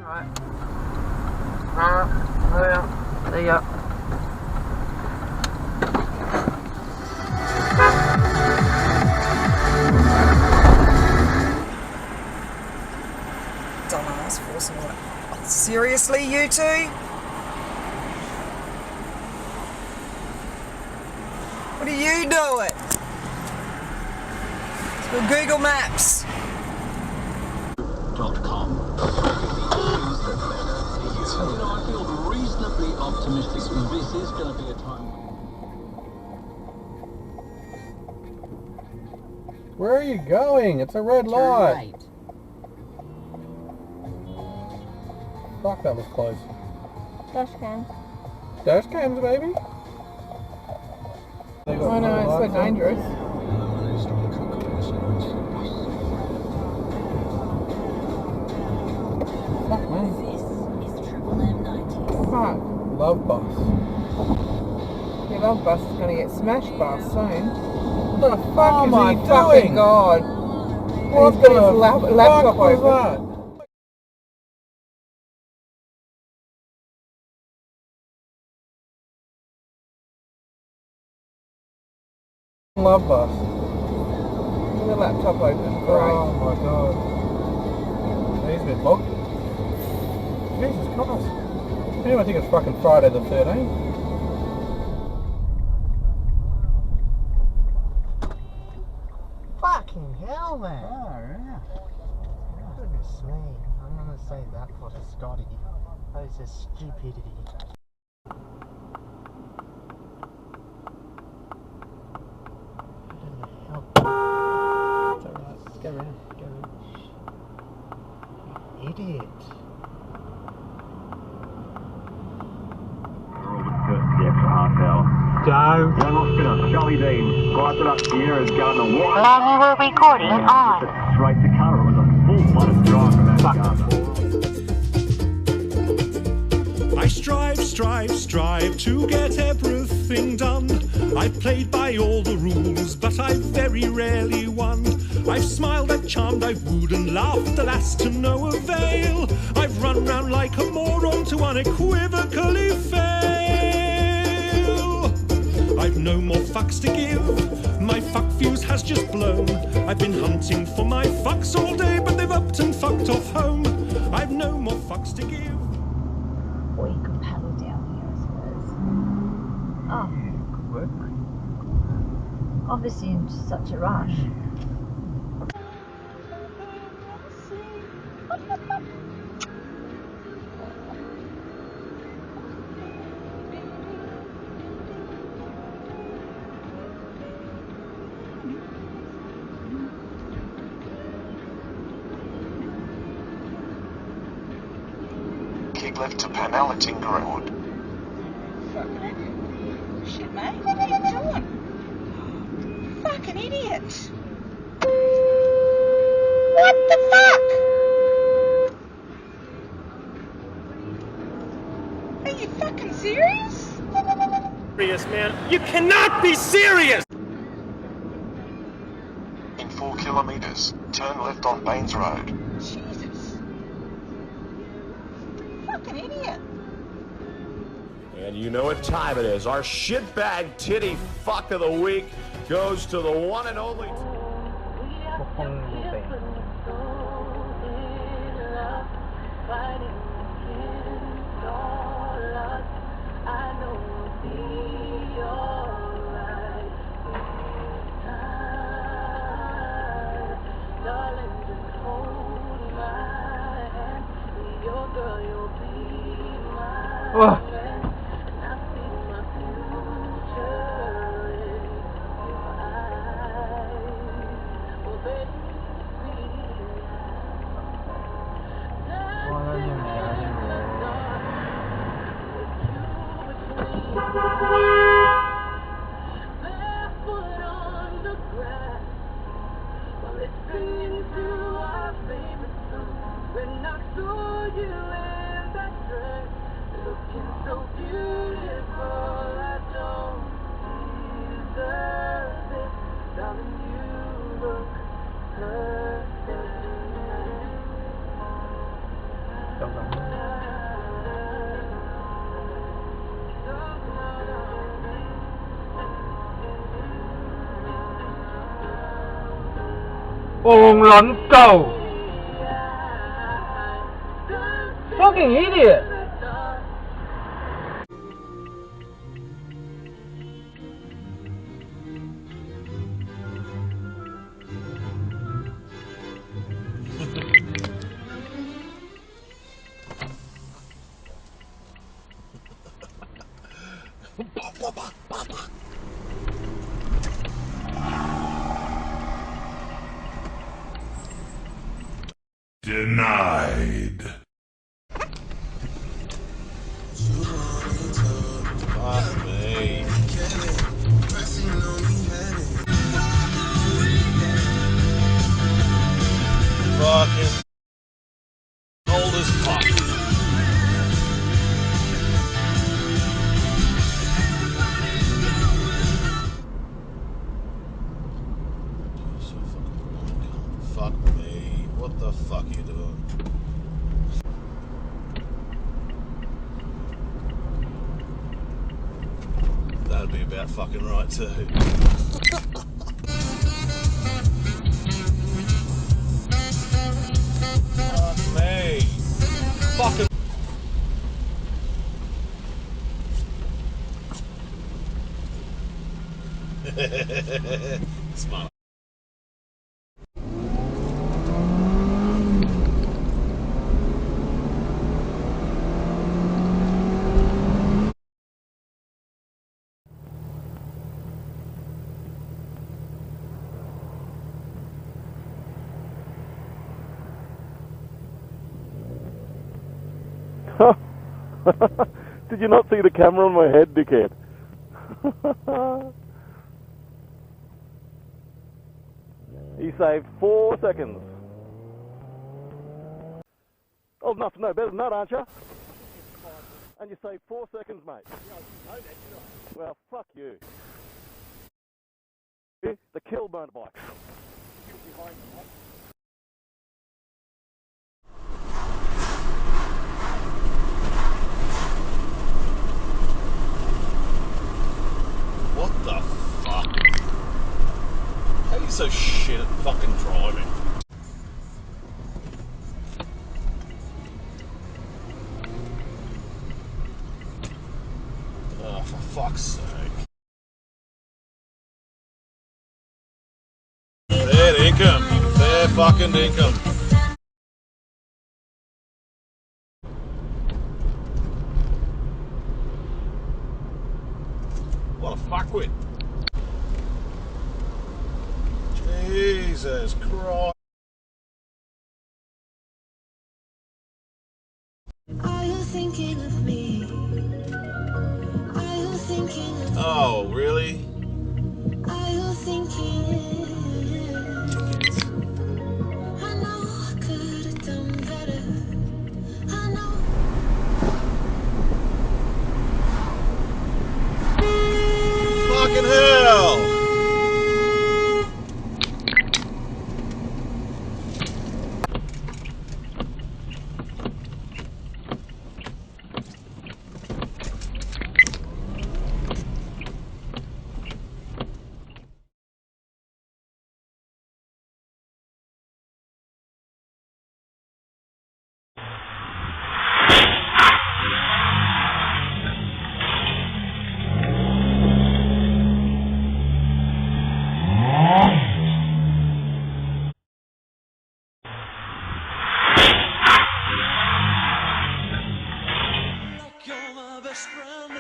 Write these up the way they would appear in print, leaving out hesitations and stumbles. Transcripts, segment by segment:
Alright. There you go. Dumbass forcing it. Seriously, you two? What are you doing? Let's go Google Maps. .com. I feel reasonably optimistic. This is going to be a time. Where are you going? It's a red light. Right. Fuck, that was close. Dash cam. Dash cams, baby. Oh no, it's so dangerous. Fuck me. Fuck. Love bus. Your love bus is gonna get smashed by us soon. What the fuck Oh is my he fucking doing? god. What He's got the his laptop fuck was open. that? Love bus. With the laptop open. Great. Oh my god. He's a bit bogged. Jesus Christ. Anyway, I think it's fucking Friday the 13th. Fucking hell, man. Oh, yeah. Goodness me. I'm gonna say that for Scotty. That is just stupidity. It's alright. Let's go around. Go around. You idiot. The extra half hour. Don't. Young Oscar, Charlie Dean, slides it up here as Gardner White. Long you were recording on. Straight to cutter. It was a full-blooded drive from that Gardner. I strive to get everything done. I've played by all the rules, but I've very rarely won. I've smiled, I've charmed, I've wooed and laughed, alas to no avail. I've run round like a moron to unequivocally fail. I've no more fucks to give, my fuck fuse has just blown. I've been hunting for my fucks all day, but they've upped and fucked off home. I've no more fucks to give. Or you can paddle down here, I suppose. Oh. Good work, mate. Obviously in such a rush. Keep left to Penalty Greenwood. Fucking idiot. Shit, mate. What are you doing? Fucking idiot. What the fuck? Are you fucking serious? Serious, man. You cannot be serious! In 4 kilometres, turn left on Baines Road. Jesus. Fucking idiot. And you know what time it is. Our shitbag titty fuck of the week goes to the one and only. Don't go. Fucking idiot! Denied. Fuck me. Fucking old as fuck. So fucking boring. Fuck me. What the fuck are you doing? That'd be about fucking right too. Fuck me. Fucking. Smart. Did you not see the camera on my head, dickhead? He saved 4 seconds. Old enough to know better than that, aren't you? And you saved 4 seconds, mate. Well, fuck you. The kill burnt bikes. What the fuck? How are you so shit at fucking driving? Oh, for fuck's sake. Fair income. Fair fucking income. What a fuckwit. Jesus Christ. Are you thinking of me? Are you thinking of me? Oh, really? Are you thinking? I know I could have done better. I know. Fucking hell! You're my best friend.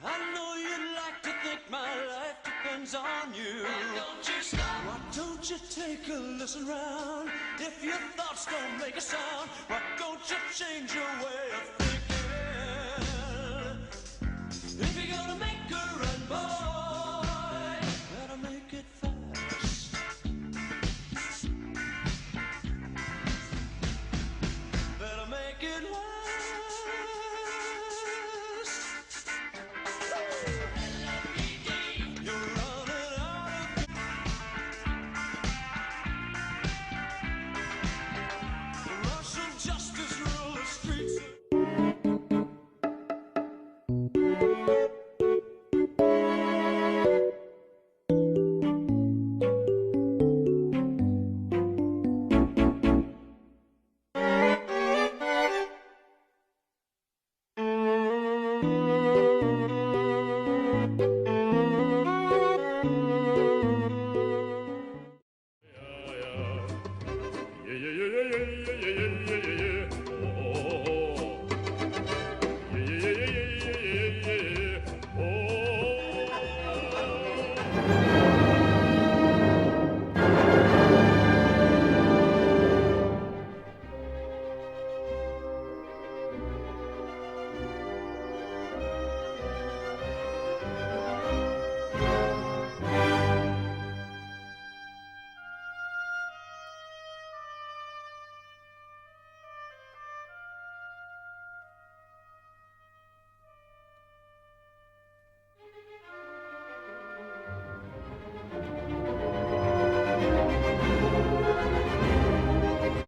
I know you'd like to think my life depends on you. Why don't you stop? Why don't you take a listen round? If your thoughts don't make a sound, why don't you change your way of thinking?